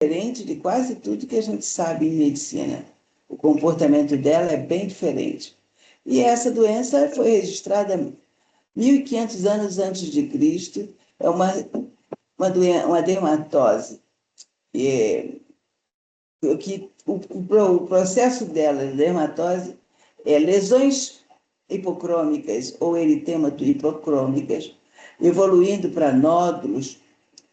diferente de quase tudo que a gente sabe em medicina. O comportamento dela é bem diferente. E essa doença foi registrada 1.500 anos antes de Cristo. É uma dermatose. O processo dela, a dermatose, é lesões hipocrômicas ou eritemato hipocrômicas, evoluindo para nódulos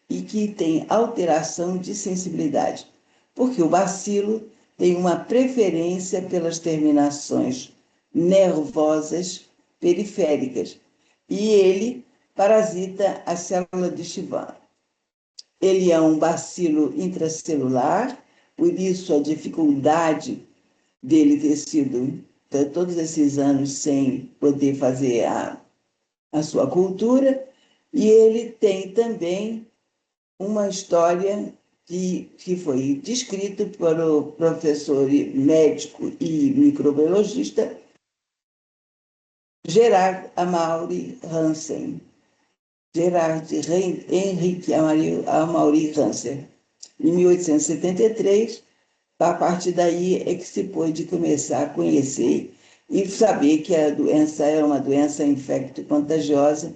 e que tem alteração de sensibilidade, porque o bacilo tem uma preferência pelas terminações nervosas periféricas e ele parasita a célula de Schwann. Ele é um bacilo intracelular, por isso a dificuldade dele ter sido todos esses anos sem poder fazer a sua cultura, e ele tem também uma história que foi descrita por o professor médico e microbiologista Gerard Amaury Hansen. Gerard Henrique Amaury Hansen. Em 1873, a partir daí é que se pôde começar a conhecer e saber que a doença era uma doença infecto-contagiosa,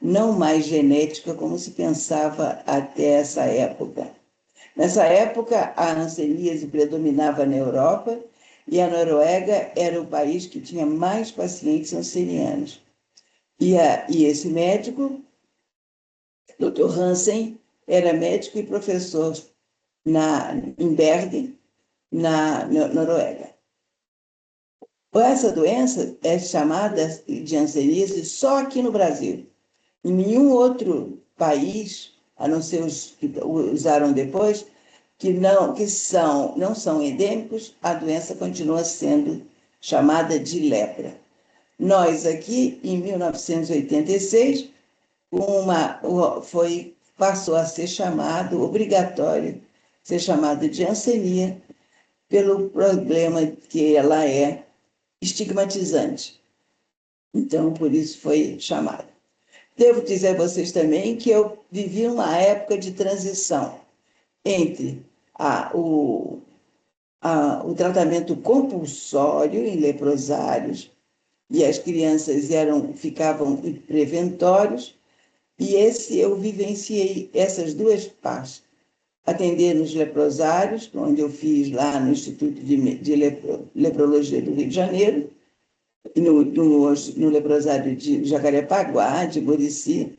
não mais genética como se pensava até essa época. Nessa época, a hanseníase predominava na Europa e a Noruega era o país que tinha mais pacientes hansenianos. E esse médico, Dr. Hansen, era médico e professor em Bergen, na Noruega. Essa doença é chamada de hanseníase só aqui no Brasil. Em nenhum outro país, a não ser os que usaram depois, que não são endêmicos, a doença continua sendo chamada de lepra. Nós aqui, em 1986, passou a ser obrigatório, ser chamado de hansenia, pelo problema que ela é estigmatizante. Então, por isso foi chamada. Devo dizer a vocês também que eu vivi uma época de transição entre o tratamento compulsório em leprosários, e as crianças ficavam em preventórios, e eu vivenciei essas duas partes. Atender nos leprosários, onde eu fiz lá no Instituto de Leprologia do Rio de Janeiro, no leprosário de Jacarepaguá, de Murici,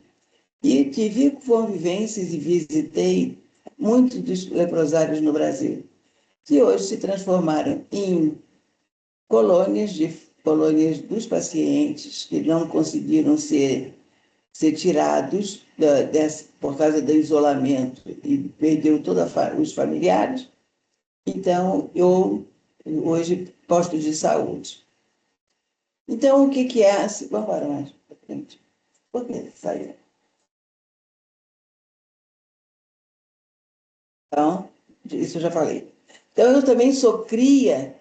e tive convivências e visitei muitos dos leprosários no Brasil, que hoje se transformaram em colônias dos pacientes que não conseguiram ser tirados por causa do isolamento e perdeu todos os familiares. Então, hoje, postos de saúde. Então, o que é... Vamos embora mais para frente. Por que saiu? Então, isso eu já falei. Então, eu também sou cria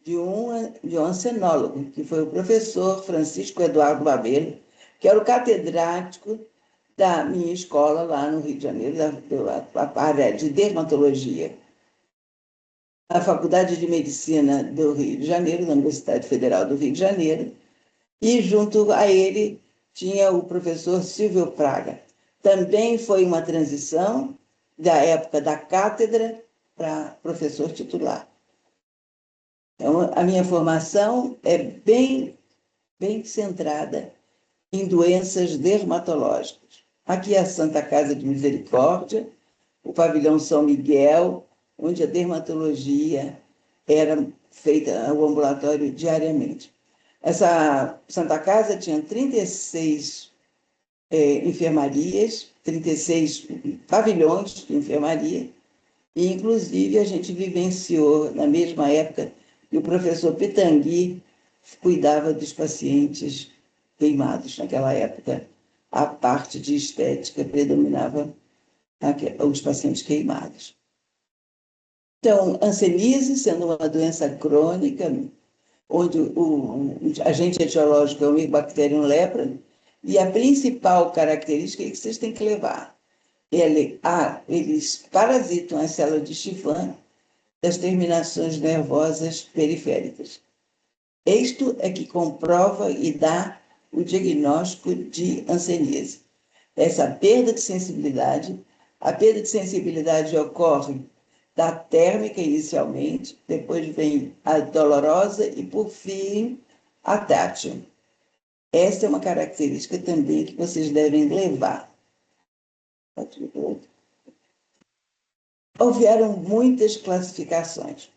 de um ancenólogo, que foi o professor Francisco Eduardo Babelo, que era o catedrático da minha escola lá no Rio de Janeiro, da área de dermatologia, na Faculdade de Medicina do Rio de Janeiro, na Universidade Federal do Rio de Janeiro, e junto a ele tinha o professor Silvio Praga. Também foi uma transição da época da cátedra para professor titular. Então, a minha formação é bem centrada em doenças dermatológicas. Aqui é a Santa Casa de Misericórdia, o pavilhão São Miguel, onde a dermatologia era feita ao ambulatório diariamente. Essa Santa Casa tinha 36 enfermarias, 36 pavilhões de enfermaria, e, inclusive, a gente vivenciou, na mesma época, que o professor Pitangui cuidava dos pacientes queimados. Naquela época, a parte de estética predominava os pacientes queimados. Então, hanseníase, sendo uma doença crônica, onde o agente etiológico é o Mycobacterium lepra, e a principal característica é que vocês têm que levar. eles parasitam as células de Schwann das terminações nervosas periféricas. Isto é que comprova e dá o diagnóstico de hanseníase. Essa perda de sensibilidade, a perda de sensibilidade ocorre da térmica inicialmente, depois vem a dolorosa e, por fim, a tátil. Essa é uma característica também que vocês devem levar. Houveram muitas classificações.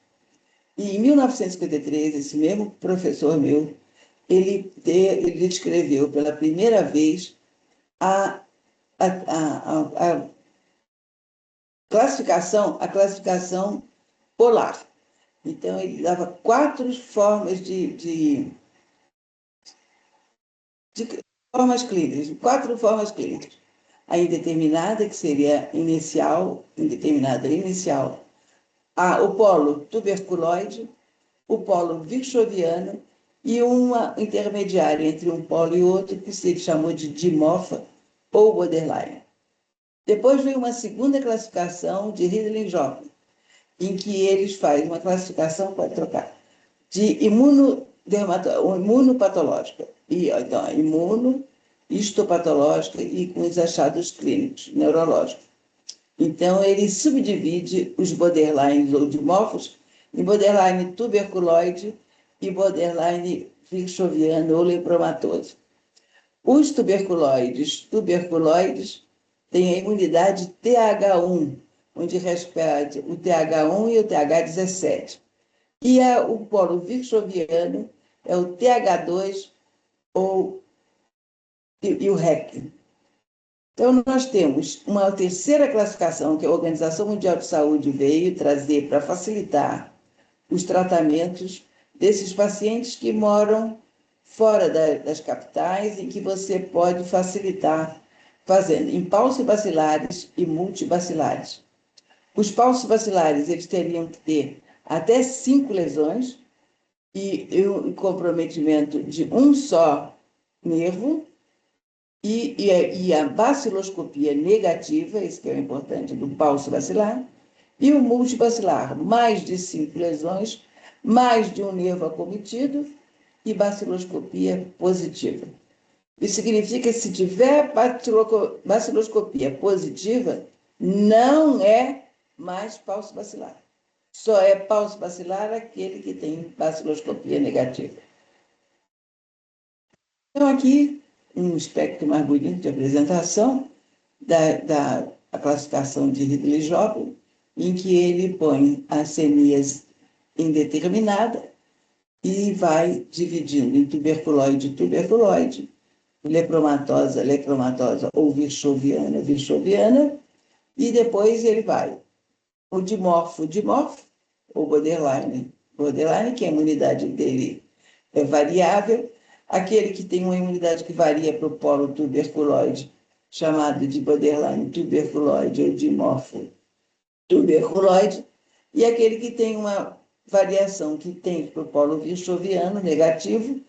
E em 1953, esse mesmo professor meu, ele descreveu pela primeira vez a classificação polar. Então, ele dava 4 formas de formas clínicas, 4 formas clínicas. A indeterminada, que seria inicial, indeterminada inicial, o polo tuberculoide, o polo virchoviano e uma intermediária entre um polo e outro, que se chamou de dimorfa ou borderline. Depois veio uma segunda classificação de Ridley-Joplin, em que eles fazem uma classificação, pode trocar, de imunopatológica, então, histopatológica e com os achados clínicos, neurológicos. Então, ele subdivide os borderlines ou dimorfos em borderline tuberculoide e borderline virchoviano ou lepromatoso. Os tuberculoides têm a imunidade TH1, onde respeita o TH1 e o TH17. E o polo virchoviano é o TH2 e o REC. Então, nós temos uma terceira classificação que a Organização Mundial de Saúde veio trazer para facilitar os tratamentos desses pacientes que moram fora das capitais e que você pode facilitar fazendo impulsobacilares e multibacilares. Os pulsobacilares, eles teriam que ter até 5 lesões e um comprometimento de um só nervo e a baciloscopia negativa, esse que é o importante do pulso bacilar, e o multibacilar, mais de 5 lesões, mais de um nervo acometido e baciloscopia positiva. Isso significa que se tiver baciloscopia positiva, não é mais pulso bacilar. Só é pulso bacilar aquele que tem baciloscopia negativa. Então, aqui, um espectro mais bonito de apresentação da classificação de Ridley-Joplin, em que ele põe a hanseníase indeterminada e vai dividindo em tuberculoide, lepromatosa ou virchoviana, e depois ele vai o dimorfo ou borderline, que a imunidade dele é variável, aquele que tem uma imunidade que varia para o polo tuberculoide, chamado de borderline tuberculoide ou dimorfo tuberculoide, e aquele que tem uma variação que tem para o polo virchoviano negativo,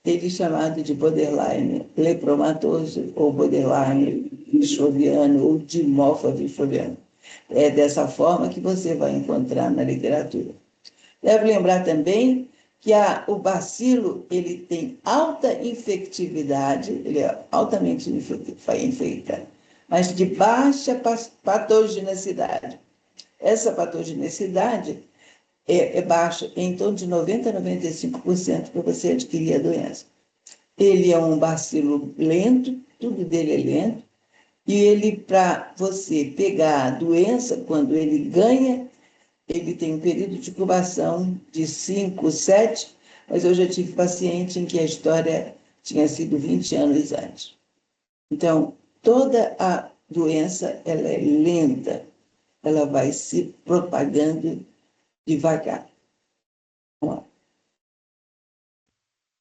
ele é chamado de borderline lepromatoso ou borderline virchoviano ou dimorfo virchoviano. É dessa forma que você vai encontrar na literatura. Deve lembrar também que o bacilo ele tem alta infectividade, ele é altamente infectado, mas de baixa patogenicidade. Essa patogenicidade é baixa, em torno de 90% a 95% para você adquirir a doença. Ele é um bacilo lento, tudo dele é lento, e ele, para você pegar a doença, quando ele ganha, ele tem um período de incubação de 5, 7, mas eu já tive paciente em que a história tinha sido 20 anos antes. Então, toda a doença ela é lenta, ela vai se propagando devagar.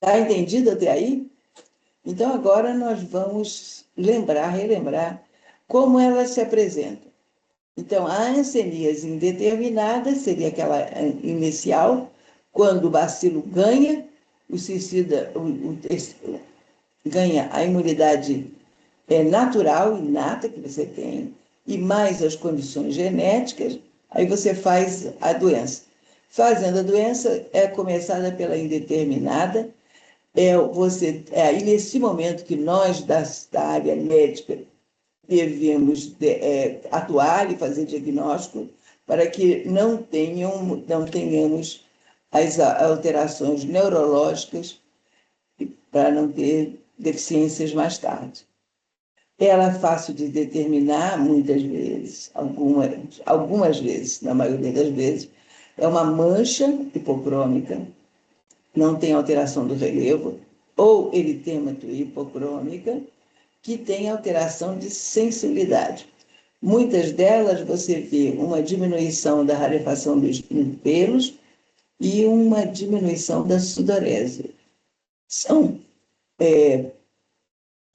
Está entendido até aí? Então, agora nós vamos relembrar como ela se apresenta. Então, a hanseníase indeterminada seria aquela inicial, quando o bacilo ganha, o suicida ganha a imunidade natural, inata, que você tem, e mais as condições genéticas, aí você faz a doença. Fazendo a doença, é começada pela indeterminada, aí nesse momento que nós da área médica devemos atuar e fazer diagnóstico para que não tenhamos as alterações neurológicas para não ter deficiências mais tarde. Ela é fácil de determinar muitas vezes, algumas vezes, na maioria das vezes, é uma mancha hipocrômica, não tem alteração do relevo, ou eritema hipocrômica, que tem alteração de sensibilidade. Muitas delas você vê uma diminuição da rarefação dos pelos e uma diminuição da sudorese. São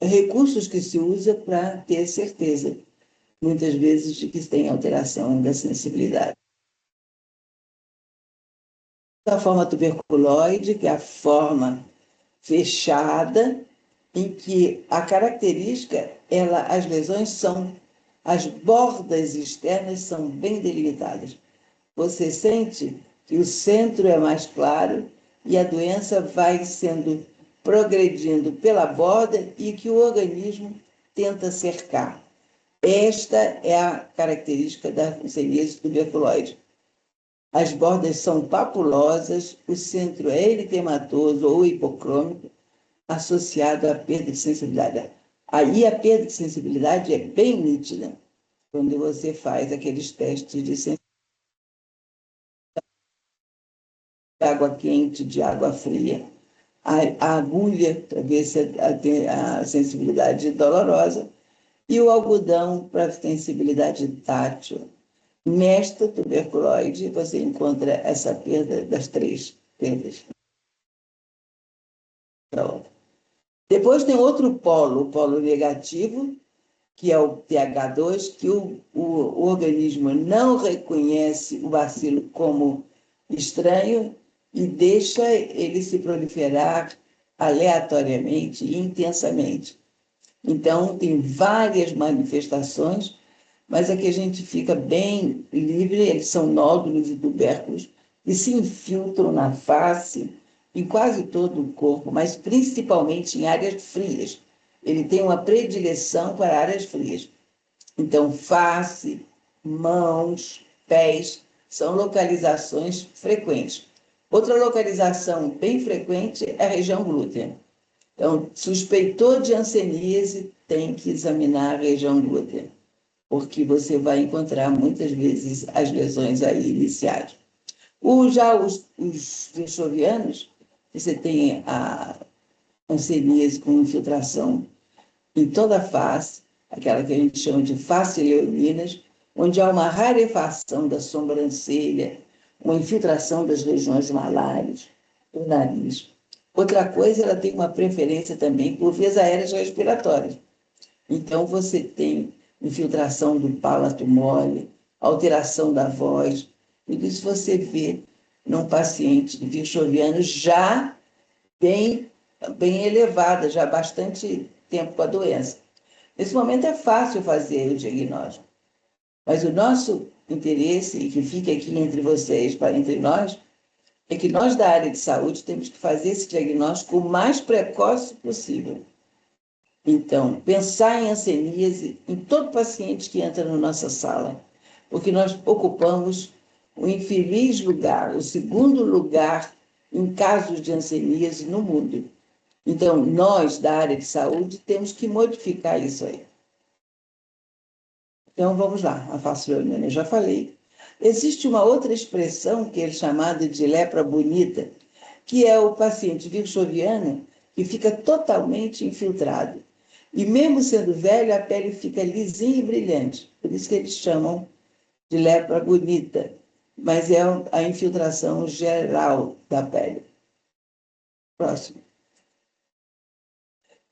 recursos que se usa para ter certeza, muitas vezes, de que tem alteração da sensibilidade. A forma tuberculoide, que é a forma fechada, em que a característica, as lesões são, as bordas externas são bem delimitadas. Você sente que o centro é mais claro e a doença vai sendo progredindo pela borda e que o organismo tenta cercar. Esta é a característica da hanseníase tuberculoide. As bordas são papulosas, o centro é eritematoso ou hipocrômico, associado à perda de sensibilidade. Aí a perda de sensibilidade é bem nítida, quando você faz aqueles testes de sensibilidade de água quente, de água fria, a agulha para ver se a sensibilidade é dolorosa, e o algodão para sensibilidade tátil. Nesta tuberculoide, você encontra essa perda das 3 perdas. Depois tem outro polo, o polo negativo, que é o pH2, que o organismo não reconhece o bacilo como estranho e deixa ele se proliferar aleatoriamente e intensamente. Então, tem várias manifestações, mas aqui a gente fica bem livre, eles são nódulos e tubérculos que se infiltram na face, em quase todo o corpo, mas principalmente em áreas frias. Ele tem uma predileção para áreas frias. Então, face, mãos, pés, são localizações frequentes. Outra localização bem frequente é a região glútea. Então, suspeitou de hanseníase, tem que examinar a região glútea, porque você vai encontrar muitas vezes as lesões aí iniciais. Já os virchovianos, você tem a hanseníase com infiltração em toda a face, aquela que a gente chama de face leoninas, onde há uma rarefação da sobrancelha, uma infiltração das regiões malares, do nariz. Outra coisa, ela tem uma preferência também por vias aéreas respiratórias. Então, você tem infiltração do palato mole, alteração da voz, tudo isso você vê num paciente virchoviano já bem elevada, já há bastante tempo com a doença. Nesse momento é fácil fazer o diagnóstico, mas o nosso interesse, e que fica aqui entre vocês, entre nós, é que nós da área de saúde temos que fazer esse diagnóstico o mais precoce possível. Então, pensar em hanseníase em todo paciente que entra na nossa sala, porque nós ocupamos o infeliz lugar, o segundo lugar em casos de hanseníase no mundo. Então, nós da área de saúde temos que modificar isso aí. Então, vamos lá, a face leonina, eu já falei. Existe uma outra expressão que é chamada de lepra bonita, que é o paciente virchoviano que fica totalmente infiltrado. E mesmo sendo velho, a pele fica lisinha e brilhante. Por isso que eles chamam de lepra bonita. Mas é a infiltração geral da pele. Próximo.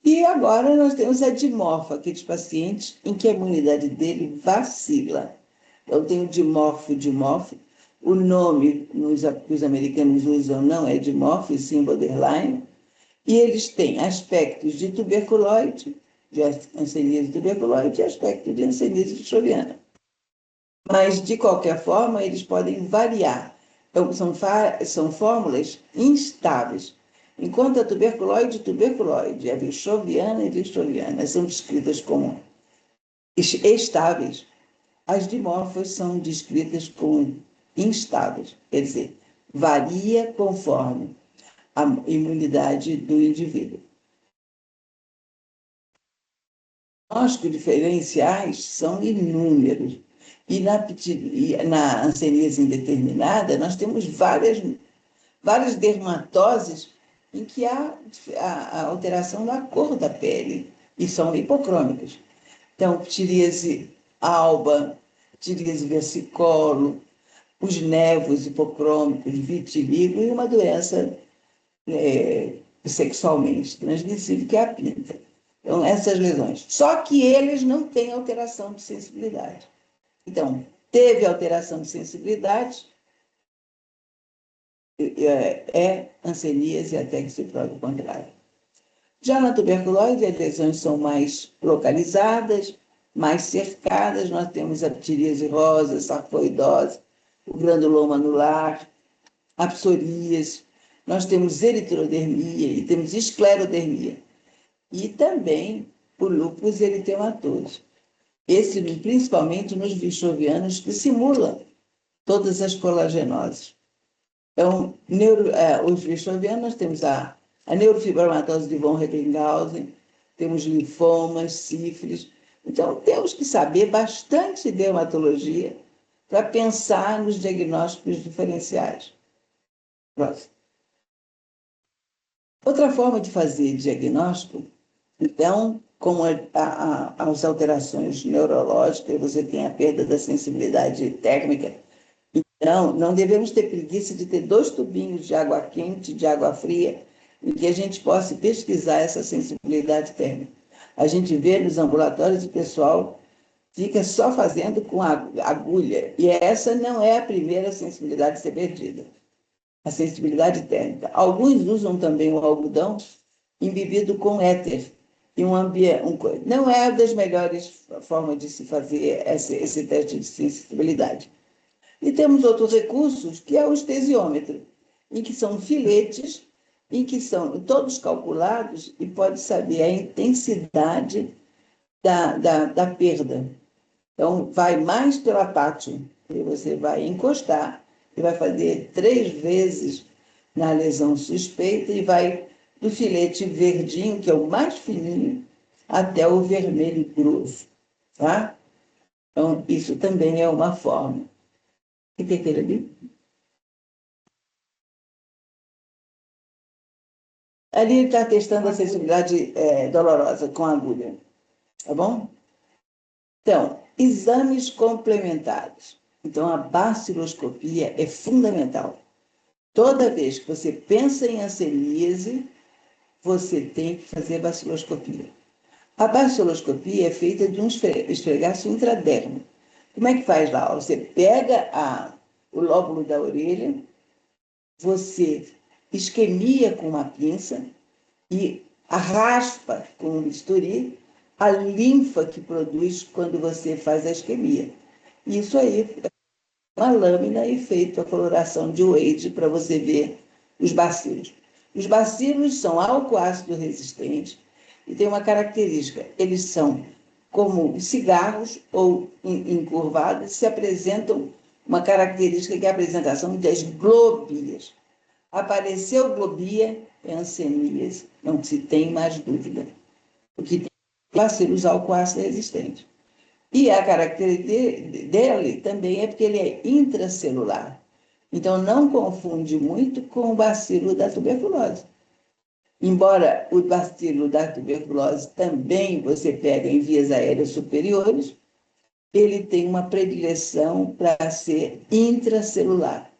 E agora nós temos a dimorfo, aqueles pacientes em que a imunidade dele vacila. Então, tem o dimorfo. O nome que os americanos usam não é dimorfo, e sim borderline. E eles têm aspectos de tuberculoide, de hanseníase tuberculoide e aspecto de hanseníase listoviana. Mas, de qualquer forma, eles podem variar. Então, são fórmulas instáveis. Enquanto a tuberculoide, a listoviana e listoviana são descritas como estáveis, as dimorfas são descritas como instáveis, quer dizer, varia conforme a imunidade do indivíduo. Os diagnósticos diferenciais são inúmeros. E na hanseníase indeterminada, nós temos várias dermatoses em que há a alteração da cor da pele, e são hipocrômicas. Então, psoríase alba, psoríase versicolor, os nevos hipocrômicos, vitiligo e uma doença sexualmente transmissível, que é a pinta. Então, essas lesões. Só que eles não têm alteração de sensibilidade. Então, teve alteração de sensibilidade, é hanseníase até que se prove o contrário. Já na tuberculose, as lesões são mais localizadas, mais cercadas. Nós temos a psoríase rosa, sarcoidose, o granuloma anular, a psoríase, nós temos eritrodermia e temos esclerodermia. E também o lúpus eritematoso. Esse, principalmente nos listovianos, que simulam todas as colagenoses. Então, os listovianos, nós temos a neurofibromatose de von Recklinghausen, temos linfomas, sífilis. Então, temos que saber bastante dermatologia para pensar nos diagnósticos diferenciais. Próximo. Outra forma de fazer diagnóstico, então, como as alterações neurológicas, você tem a perda da sensibilidade térmica. Então, não devemos ter preguiça de ter 2 tubinhos de água quente, de água fria, em que a gente possa pesquisar essa sensibilidade térmica. A gente vê nos ambulatórios o pessoal fica só fazendo com agulha, e essa não é a primeira sensibilidade a ser perdida, a sensibilidade térmica. Alguns usam também o algodão embebido com éter, e não é das melhores formas de se fazer esse teste de sensibilidade. E temos outros recursos, que é o estesiômetro, em que são filetes, em que são todos calculados e pode saber a intensidade da perda. Então, vai mais pela pátio, e você vai encostar e vai fazer 3 vezes na lesão suspeita e vai do filete verdinho, que é o mais fininho, até o vermelho grosso, tá? Então, isso também é uma forma. O que tem aquele ali? Ali ele está testando a sensibilidade dolorosa com a agulha, tá bom? Então, exames complementares. Então, a baciloscopia é fundamental. Toda vez que você pensa em hanseníase, você tem que fazer baciloscopia. A baciloscopia é feita de um esfregaço intradermo. Como é que faz lá? Você pega o lóbulo da orelha, você isquemia com uma pinça e raspa com um bisturi a linfa que produz quando você faz a isquemia. Isso aí é uma lâmina e feito a coloração de Wade para você ver os bacilos. Os bacilos são álcool-ácido resistentes e tem uma característica, eles são como cigarros ou encurvados, se apresentam uma característica que é a apresentação das globias. Apareceu globia, é hanseníase, não se tem mais dúvida. O que tem bacilos álcool-ácido resistentes. E a característica dele também é porque ele é intracelular. Então, não confunde muito com o bacilo da tuberculose. Embora o bacilo da tuberculose também você pega em vias aéreas superiores, ele tem uma predileção para ser intracelular.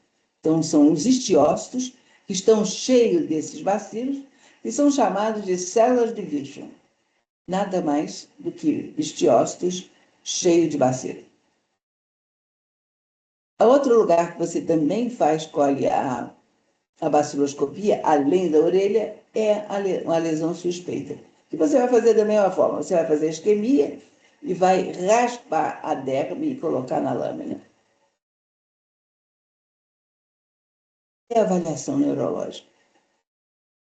Então, são os estiócitos que estão cheios desses bacilos e são chamados de células de Virchow. Nada mais do que estiócitos cheios de bacilo. Outro lugar que você também colhe a baciloscopia, além da orelha, é uma lesão suspeita. E você vai fazer da mesma forma, você vai fazer a isquemia e vai raspar a derme e colocar na lâmina. E a avaliação neurológica?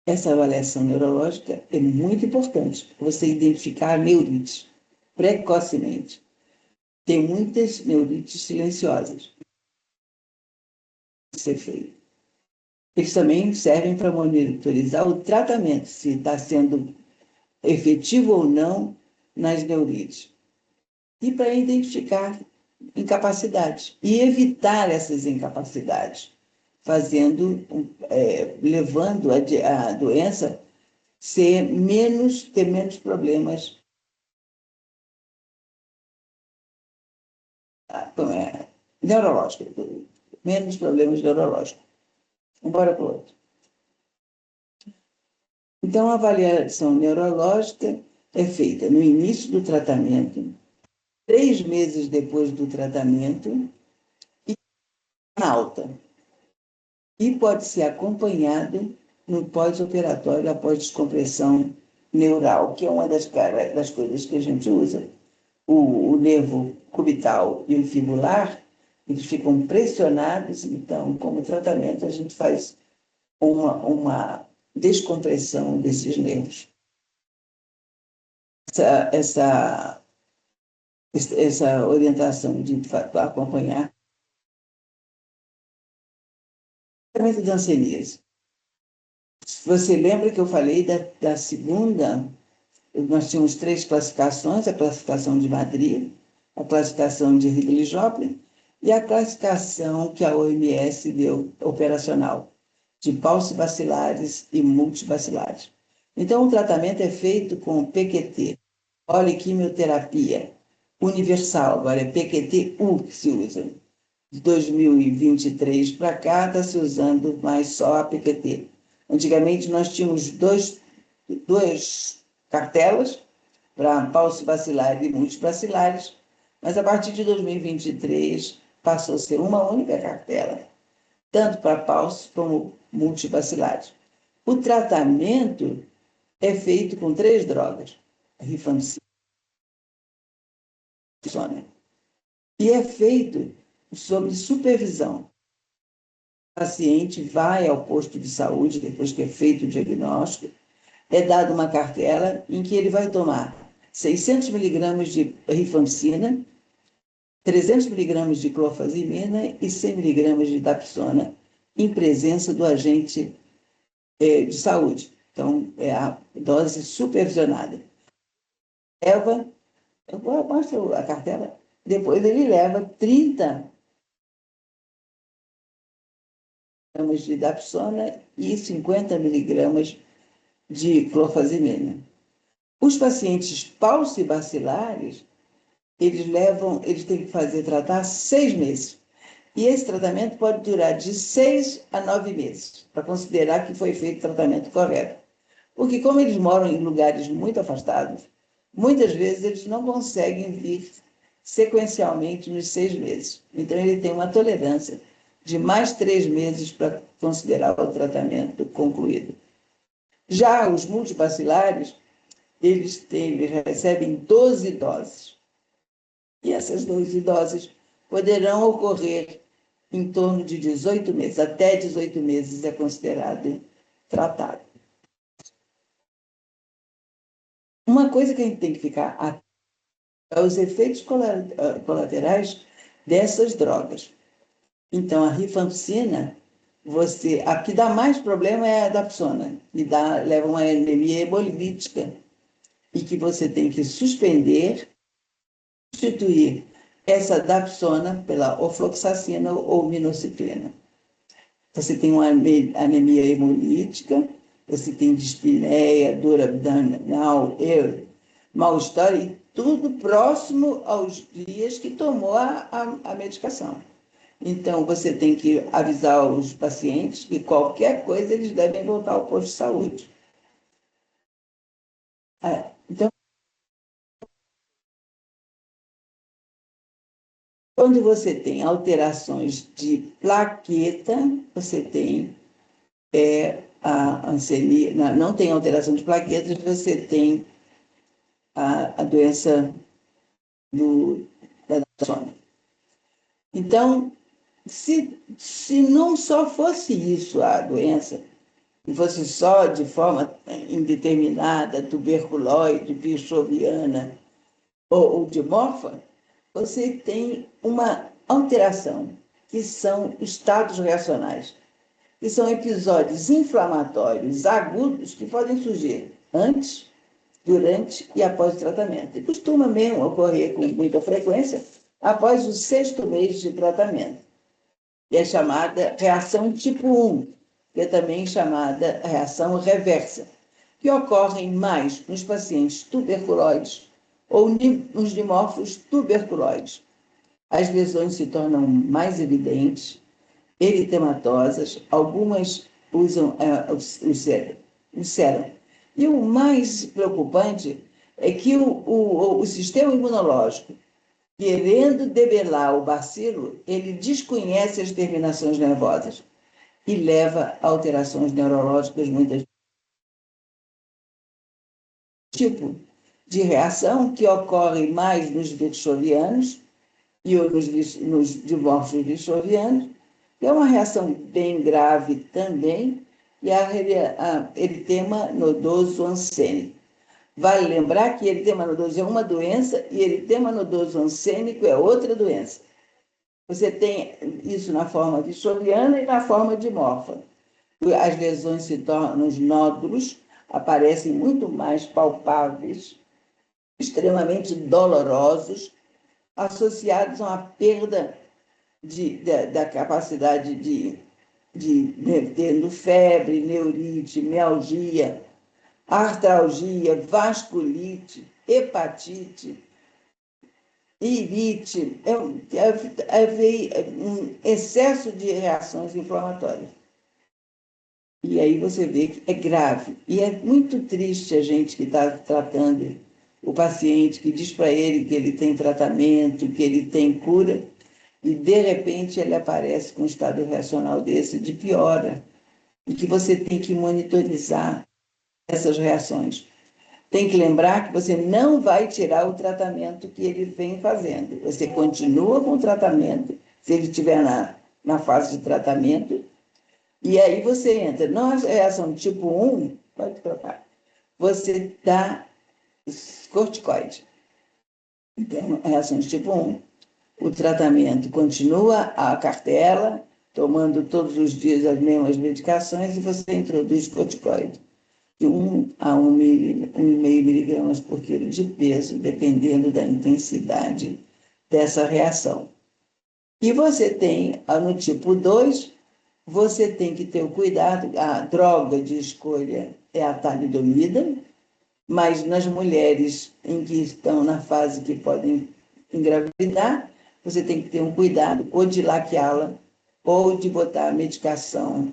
Essa avaliação neurológica é muito importante, você identificar neurites precocemente. Tem muitas neurites silenciosas a ser feito. Eles também servem para monitorizar o tratamento, se está sendo efetivo ou não nas neurites. E para identificar incapacidades e evitar essas incapacidades, levando a doença ter menos problemas neurológicos, menos problemas neurológicos. Embora para o outro. Então, a avaliação neurológica é feita no início do tratamento, 3 meses depois do tratamento, e na alta. E pode ser acompanhado no pós-operatório, após descompressão neural, que é uma das coisas que a gente usa. O nervo cubital e o fibular, eles ficam pressionados, então, como tratamento, a gente faz uma descompressão desses nervos. Essa orientação de acompanhar o tratamento de hanseníase. Você lembra que eu falei da segunda? Nós tínhamos 3 classificações: a classificação de Madrid, a classificação de Ridley-Joplin e a classificação que a OMS deu operacional, de paucibacilares e multibacilares. Então, o tratamento é feito com PQT, poliquimioterapia universal, agora é PQT-U que se usa. De 2023 para cá, está se usando mais só a PQT. Antigamente, nós tínhamos duas cartelas para paucibacilares e multibacilares, mas a partir de 2023 passou a ser uma única cartela, tanto para pauci como multibacilares. O tratamento é feito com 3 drogas, rifampicina, e é feito sob supervisão. O paciente vai ao posto de saúde, depois que é feito o diagnóstico, é dada uma cartela em que ele vai tomar 600 miligramas de rifampicina, 300 miligramas de clofazimina e 100 miligramas de dapsona, em presença do agente de saúde. Então, é a dose supervisionada. Eu mostro a cartela, depois ele leva 30 miligramas de dapsona e 50 miligramas de clofazimina. Os pacientes paucibacilares, eles têm que tratar 6 meses. E esse tratamento pode durar de 6 a 9 meses, para considerar que foi feito o tratamento correto. Porque como eles moram em lugares muito afastados, muitas vezes eles não conseguem vir sequencialmente nos 6 meses. Então, ele tem uma tolerância de mais 3 meses para considerar o tratamento concluído. Já os multibacilares, eles recebem 12 doses. E essas 12 doses poderão ocorrer em torno de 18 meses. Até 18 meses é considerado tratado. Uma coisa que a gente tem que ficar atento é os efeitos colaterais dessas drogas. Então, a rifampicina, a que dá mais problema é a dapsona, que leva a uma anemia hemolítica, e que você tem que substituir essa dapsona pela ofloxacina ou minocyclina. Você tem uma anemia hemolítica, você tem dispneia, dor abdominal, mal-estar, e tudo próximo aos dias que tomou a medicação. Então, você tem que avisar os pacientes que qualquer coisa eles devem voltar ao posto de saúde. Então, quando você tem alterações de plaqueta, você tem a ansenia, não tem alteração de plaquetas, você tem a doença da sono. Então, se não só fosse isso a doença, e fosse só de forma indeterminada, tuberculose, bichoviana ou dimorfa, você tem uma alteração, que são estados reacionais, que são episódios inflamatórios agudos que podem surgir antes, durante e após o tratamento. E costuma mesmo ocorrer com muita frequência após o 6º mês de tratamento. E é chamada reação tipo 1, que é também chamada reação reversa, que ocorrem mais nos pacientes tuberculoides ou nos dimorfos tuberculoides. As lesões se tornam mais evidentes, eritematosas, algumas usam o sérum. E o mais preocupante é que o sistema imunológico, querendo debelar o bacilo, ele desconhece as terminações nervosas e leva a alterações neurológicas muitas tipo de reação que ocorre mais nos virchovianos e nos dimorfos virchovianos, que é uma reação bem grave também, e a eritema nodoso ansênico. Vale lembrar que eritema nodoso é uma doença e eritema nodoso ansênico é outra doença. Você tem isso na forma virchoviana e na forma dimorfa. As lesões se tornam, os nódulos aparecem muito mais palpáveis, extremamente dolorosos, associados a uma perda da capacidade tendo febre, neurite, mialgia, artralgia, vasculite, hepatite, irite, um excesso de reações inflamatórias. E aí você vê que é grave. E é muito triste a gente que está tratando o paciente, que diz para ele que ele tem tratamento, que ele tem cura, e de repente ele aparece com um estado reacional desse de piora, e que você tem que monitorizar essas reações. Tem que lembrar que você não vai tirar o tratamento que ele vem fazendo. Você continua com o tratamento, se ele estiver na fase de tratamento, e aí você entra. Na reação tipo 1, pode trocar, você dá corticoide. Então, reações tipo 1, o tratamento continua a cartela, tomando todos os dias as mesmas medicações, e você introduz corticoide de 1 a 1,5 miligramas por quilo de peso, dependendo da intensidade dessa reação. E você tem, no tipo 2, você tem que ter o cuidado, a droga de escolha é a talidomida, mas nas mulheres em que estão na fase que podem engravidar, você tem que ter um cuidado ou de laqueá-la ou de botar a medicação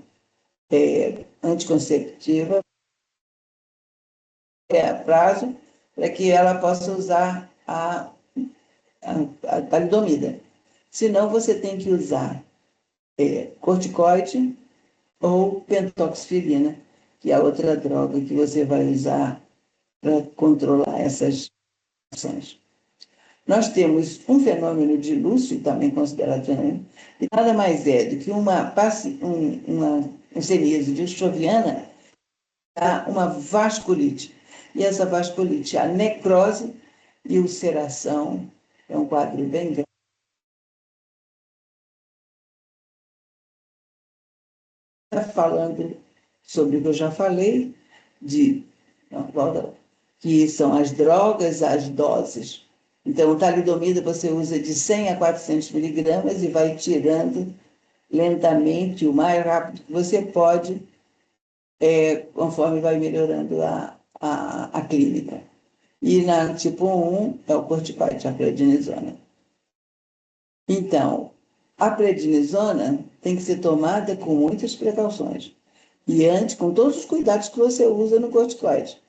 anticonceptiva a prazo para que ela possa usar a talidomida. Senão, você tem que usar corticoide ou pentoxifilina, que é a outra droga que você vai usar para controlar essas ações. Nós temos um fenômeno de Lúcio, também considerado fenômeno, que nada mais é do que uma hanseníase virchoviana, uma vasculite. E essa vasculite, a necrose e ulceração, é um quadro bem grave. Está falando sobre o que eu já falei, que são as drogas, as doses. Então, o talidomida você usa de 100 a 400 miligramas e vai tirando lentamente, o mais rápido que você pode, conforme vai melhorando a clínica. E na tipo 1 é o corticoide, a prednisona. Então, a prednisona tem que ser tomada com muitas precauções. E antes, com todos os cuidados que você usa no corticoide.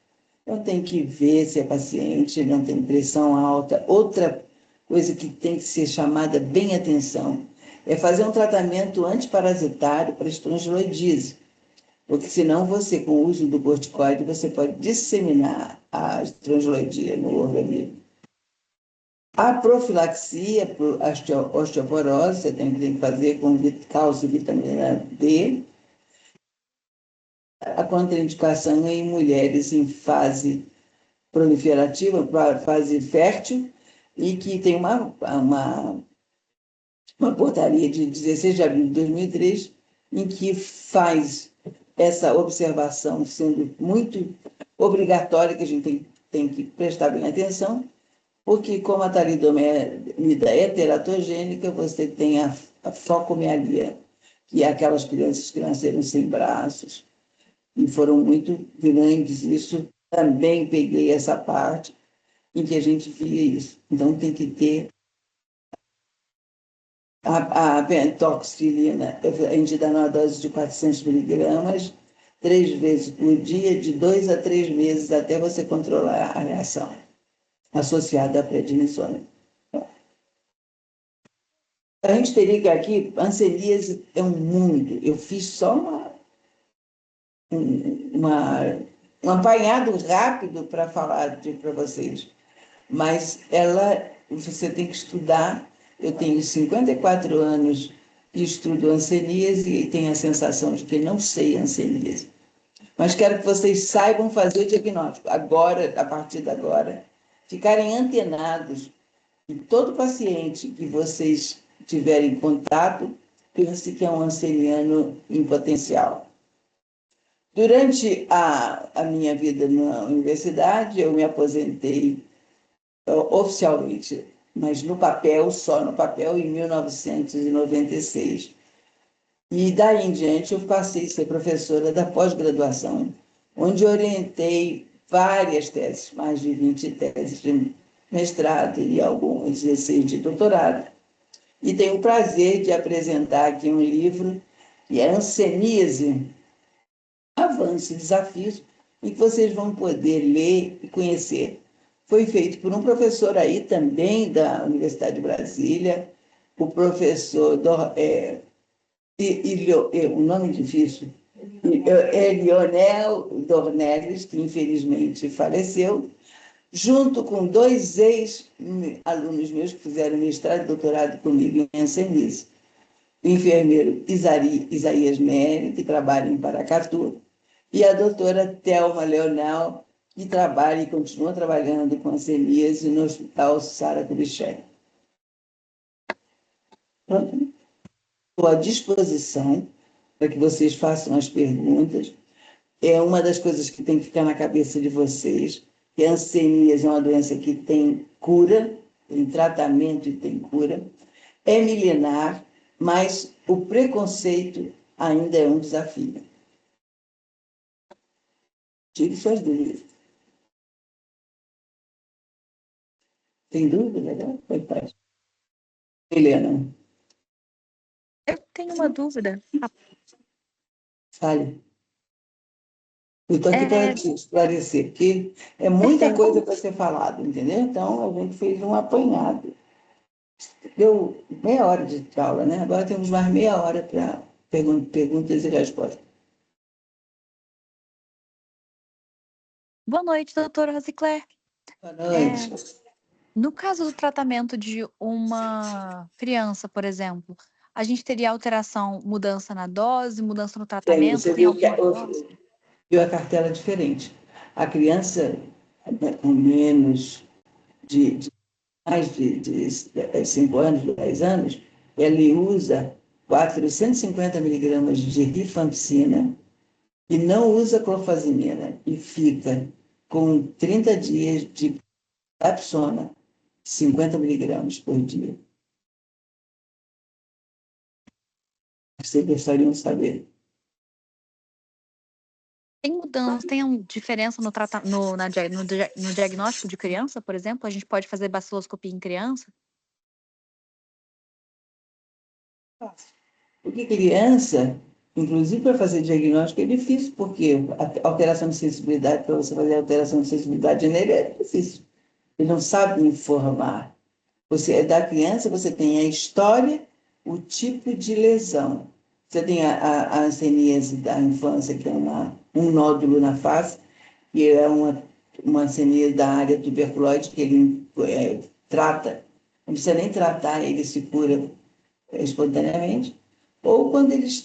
Então, tem que ver se a paciente não tem pressão alta. Outra coisa que tem que ser chamada bem atenção é fazer um tratamento antiparasitário para estrongiloidise. porque senão você, com o uso do corticoide, você pode disseminar a transloidia no organismo. A profilaxia por osteoporose, você tem que fazer com cálcio e vitamina D. A contraindicação é em mulheres em fase proliferativa, fase fértil, e que tem uma portaria de 16 de abril de 2003, em que faz essa observação sendo muito obrigatória, que a gente tem que prestar bem atenção, porque como a talidomida é teratogênica, você tem a focomialgia, que é aquelas crianças que nasceram sem braços, e foram muito grandes. Isso também peguei essa parte em que a gente via isso. Então tem que ter a pentoxilina, a gente dá numa dose de 400 miligramas, 3 vezes por dia, de 2 a 3 meses, até você controlar a reação associada à prednisona. A gente teria que aqui, hanseníase é um mundo. Eu fiz só uma, um apanhado rápido para falar para vocês, mas você tem que estudar. Eu tenho 54 anos e estudo hanseníase e tenho a sensação de que não sei hanseníase. Mas quero que vocês saibam fazer o diagnóstico agora, a partir de agora, ficarem antenados. E todo paciente que vocês tiverem contato, pense que é um hanseniano em potencial. Durante a minha vida na universidade, eu me aposentei oficialmente, mas no papel, só no papel, em 1996. E daí em diante eu passei a ser professora da pós-graduação, onde orientei várias teses, mais de 20 teses de mestrado e alguns 16 de doutorado. E tenho o prazer de apresentar aqui um livro que é Hanseníase, Avanços e Desafios, em que vocês vão poder ler e conhecer. Foi feito por um professor aí também da Universidade de Brasília, o professor o nome difícil, Lionel Dornelles, que infelizmente faleceu, junto com 2 ex-alunos meus que fizeram mestrado e doutorado comigo em hanseníase. O enfermeiro Isaías Neri, que trabalha em Paracatu, e a doutora Thelma Leonel, que trabalha e continua trabalhando com hanseníase no Hospital Sara Kubitschek. Estou à disposição para que vocês façam as perguntas. É uma das coisas que tem que ficar na cabeça de vocês, que a hanseníase é uma doença que tem cura, tem tratamento e tem cura. É milenar, mas o preconceito ainda é um desafio. Tire suas dúvidas. Tem dúvida, né? Foi paz. Helena. Eu tenho uma dúvida. Fale. Eu estou aqui para te esclarecer, porque é muita Perfeito. coisa para ser falado, entendeu? Então, a gente fez um apanhado. Deu meia hora de aula, né? Agora temos mais meia hora para perguntas e respostas. Boa noite, doutora Rosicler. Boa noite. No caso do tratamento de uma criança, por exemplo, a gente teria alteração, mudança na dose, mudança no tratamento? Você viu a cartela diferente. A criança, né, com menos mais de 5 anos, 10 anos, ele usa 450 miligramas de rifampicina e não usa clofazimina e fica com 30 dias de Dapsona, 50 miligramas por dia. Vocês gostariam de saber? Tem mudança, tem diferença no diagnóstico de criança, por exemplo? A gente pode fazer baciloscopia em criança? Porque criança, inclusive para fazer diagnóstico, é difícil, porque a alteração de sensibilidade, para você fazer a alteração de sensibilidade nele, é difícil. Ele não sabe informar. Da criança, você tem a história, o tipo de lesão. Você tem a hanseníase da infância, que é um nódulo na face, que é uma hanseníase da área tuberculose, que ele trata, não precisa nem tratar, ele se cura espontaneamente. Ou quando eles